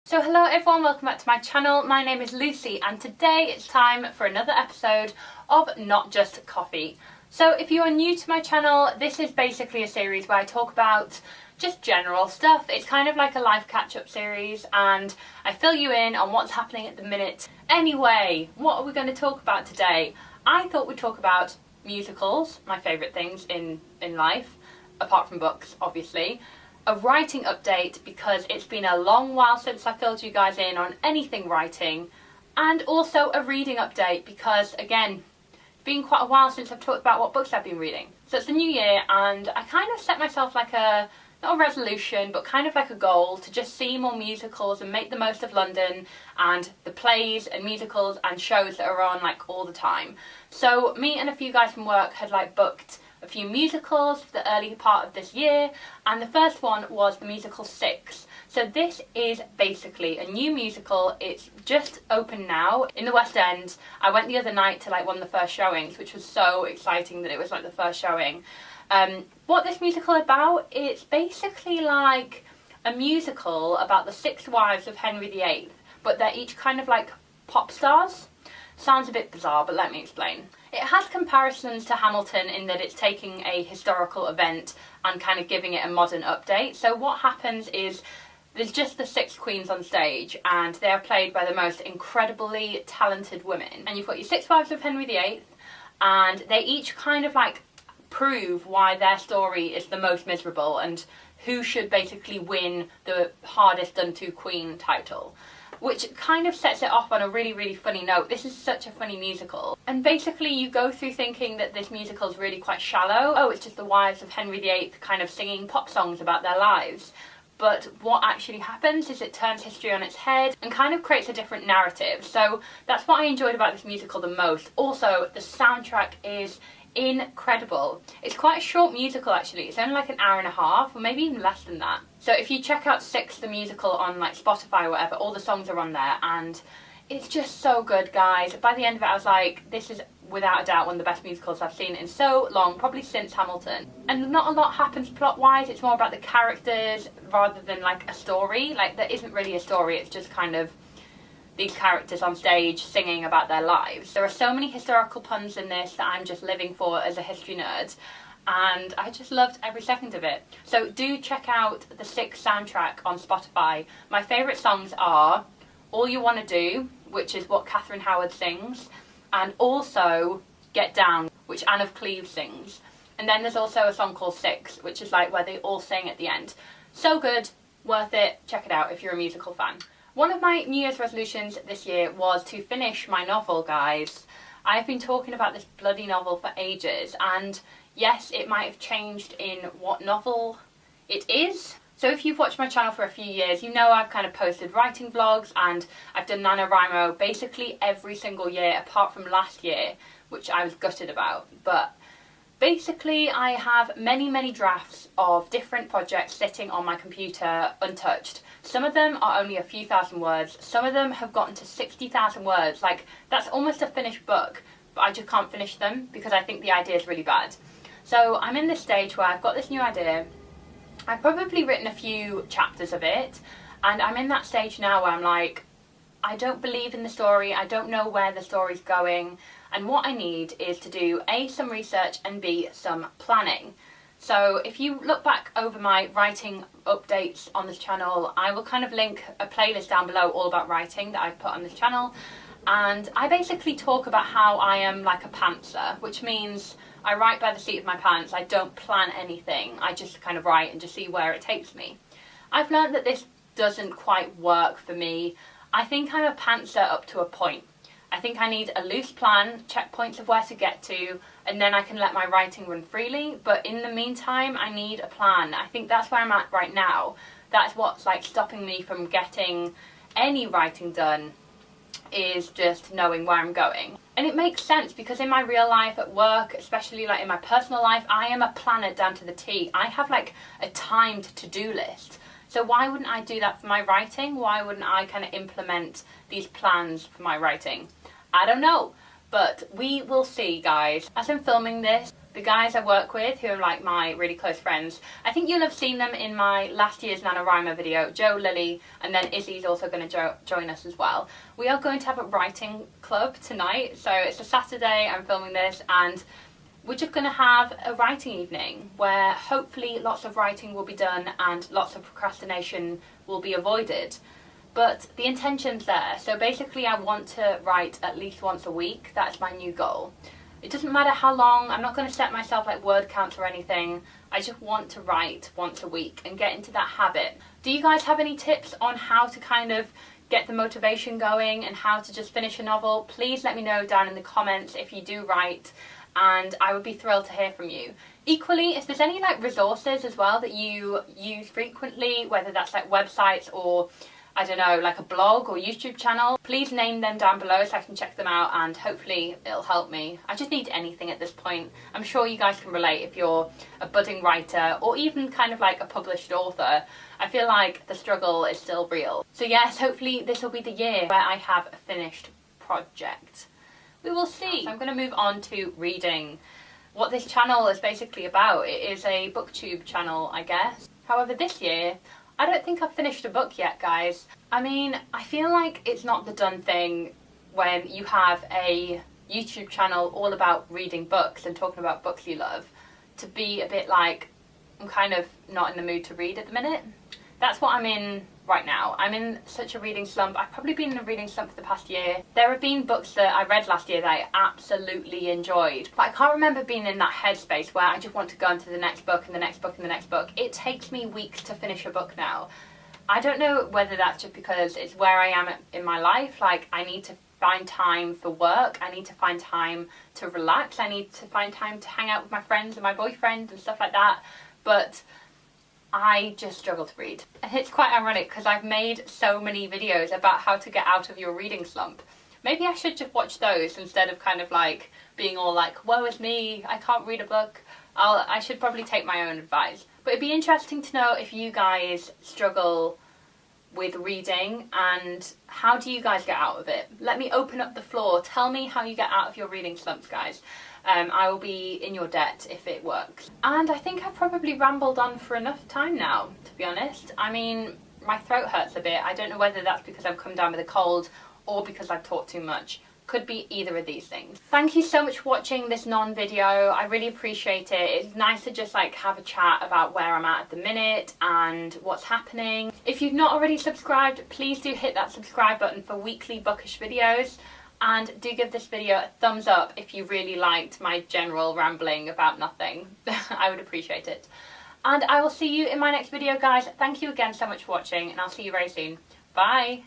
So hello everyone, welcome back to my channel. My name is Lucy and today it's time for another episode of Not Just Coffee. So if you are new to my channel, this is basically a series where I talk about just general stuff. It's kind of like a live catch-up series and I fill you in on what's happening at the minute. Anyway, what are we going to talk about today? I thought we'd talk about musicals, my favourite things in life, apart from books obviously. A writing update because it's been a long while since I filled you guys in on anything writing, and also a reading update because again, it's been quite a while since I've talked about what books I've been reading. So it's the new year and I kind of set myself like not a resolution, but kind of like a goal to just see more musicals and make the most of London and the plays and musicals and shows that are on like all the time. So me and a few guys from work had like booked a few musicals for the early part of this year, and the first one was the musical Six. So this is basically a new musical. It's just open now in the West End. I went the other night to like one of the first showings, which was so exciting that it was like the first showing. What this musical is about, it's basically like a musical about the 6 wives of Henry VIII, but they're each kind of like pop stars. Sounds a bit bizarre, but let me explain. It has comparisons to Hamilton in that it's taking a historical event and kind of giving it a modern update. So what happens is there's just the 6 queens on stage and they are played by the most incredibly talented women. And you've got your 6 wives of Henry VIII and they each kind of like prove why their story is the most miserable and who should basically win the hardest done to queen title, which kind of sets it off on a really funny note. This is such a funny musical. And basically you go through thinking that this musical is really quite shallow. Oh, it's just the wives of Henry VIII kind of singing pop songs about their lives. But what actually happens is it turns history on its head and kind of creates a different narrative. So that's what I enjoyed about this musical the most. Also, the soundtrack is incredible. It's quite a short musical actually. It's only like an hour and a half or maybe even less than that. So if you check out Six the musical on like Spotify or whatever, all the songs are on there and it's just so good, guys. By the end of it I was like, this is without a doubt one of the best musicals I've seen in so long, probably since Hamilton. And not a lot happens plot wise, it's more about the characters rather than like a story. Like there isn't really a story, it's just kind of these characters on stage singing about their lives. There are so many historical puns in this that I'm just living for as a history nerd, and I just loved every second of it. So do check out the Six soundtrack on Spotify. My favourite songs are All You Wanna Do, which is what Catherine Howard sings, and also Get Down, which Anne of Cleves sings. And then there's also a song called Six, which is like where they all sing at the end. So good, worth it, check it out if you're a musical fan. One of my New Year's resolutions this year was to finish my novel, guys. I've been talking about this bloody novel for ages, and yes, it might have changed in what novel it is. So if you've watched my channel for a few years, you know I've kind of posted writing vlogs and I've done NaNoWriMo basically every single year apart from last year, which I was gutted about. But basically I have many drafts of different projects sitting on my computer untouched. Some of them are only a few thousand words, some of them have gotten to 60,000 words, like that's almost a finished book, but I just can't finish them because I think the idea is really bad. So I'm in this stage where I've got this new idea, I've probably written a few chapters of it, and I'm in that stage now where I'm like, I don't believe in the story, I don't know where the story's going, and what I need is to do A, some research, and B, some planning. So if you look back over my writing updates on this channel, I will kind of link a playlist down below all about writing that I've put on this channel. And I basically talk about how I am like a pantser, which means I write by the seat of my pants. I don't plan anything. I just kind of write and just see where it takes me. I've learned that this doesn't quite work for me. I think I'm a pantser up to a point. I think I need a loose plan, checkpoints of where to get to, and then I can let my writing run freely. But in the meantime, I need a plan. I think that's where I'm at right now. That's what's like stopping me from getting any writing done, is just knowing where I'm going. And it makes sense because in my real life, at work, especially like in my personal life, I am a planner down to the T. I have like a timed to-do list. So why wouldn't I do that for my writing? Why wouldn't I kind of implement these plans for my writing? I don't know, but we will see, guys. As I'm filming this, The guys I work with, who are like my really close friends, I think you'll have seen them in my last year's NaNoWriMo video. Joe, Lily, and then Izzy's also going to join us as well. We are going to have a writing club tonight. So it's a Saturday, I'm filming this, and we're just going to have a writing evening where hopefully lots of writing will be done and lots of procrastination will be avoided. But the intention's there. So basically I want to write at least once a week. That's my new goal. It doesn't matter how long. I'm not going to set myself like word counts or anything. I just want to write once a week and get into that habit. Do you guys have any tips on how to kind of get the motivation going and how to just finish a novel? Please let me know down in the comments if you do write, and I would be thrilled to hear from you. Equally, if there's any like resources as well that you use frequently, whether that's like websites or I don't know, like a blog or YouTube channel, please name them down below so I can check them out and hopefully it'll help me. I just need anything at this point. I'm sure you guys can relate if you're a budding writer or even kind of like a published author. I feel like the struggle is still real. So yes, hopefully this will be the year where I have a finished project. We will see. So I'm going to move on to reading. What this channel is basically about, it is a booktube channel, I guess. However, this year, I don't think I've finished a book yet, guys. I mean, I feel like it's not the done thing when you have a YouTube channel all about reading books and talking about books you love to be a bit like, I'm kind of not in the mood to read at the minute. That's what I'm in right now. I'm in such a reading slump. I've probably been in a reading slump for the past year. There have been books that I read last year that I absolutely enjoyed, but I can't remember being in that headspace where I just want to go into the next book and the next book and the next book. It takes me weeks to finish a book now. I don't know whether that's just because it's where I am in my life. Like, I need to find time for work. I need to find time to relax. I need to find time to hang out with my friends and my boyfriend and stuff like that. But I just struggle to read. And it's quite ironic because I've made so many videos about how to get out of your reading slump. Maybe I should just watch those instead of kind of like being all like, woe is me, I can't read a book. I should probably take my own advice. But it'd be interesting to know if you guys struggle with reading and how do you guys get out of it. Let me open up the floor. Tell me how you get out of your reading slumps, guys. I will be in your debt if it works. And I think I've probably rambled on for enough time now, to be honest. I mean, my throat hurts a bit. I don't know whether that's because I've come down with a cold or because I've talked too much. Could be either of these things. Thank you so much for watching this non-video. I really appreciate it. It's nice to just like have a chat about where I'm at the minute and what's happening. If you've not already subscribed, please do hit that subscribe button for weekly bookish videos. And do give this video a thumbs up if you really liked my general rambling about nothing. I would appreciate it. And I will see you in my next video, guys. Thank you again so much for watching, and I'll see you very soon. Bye!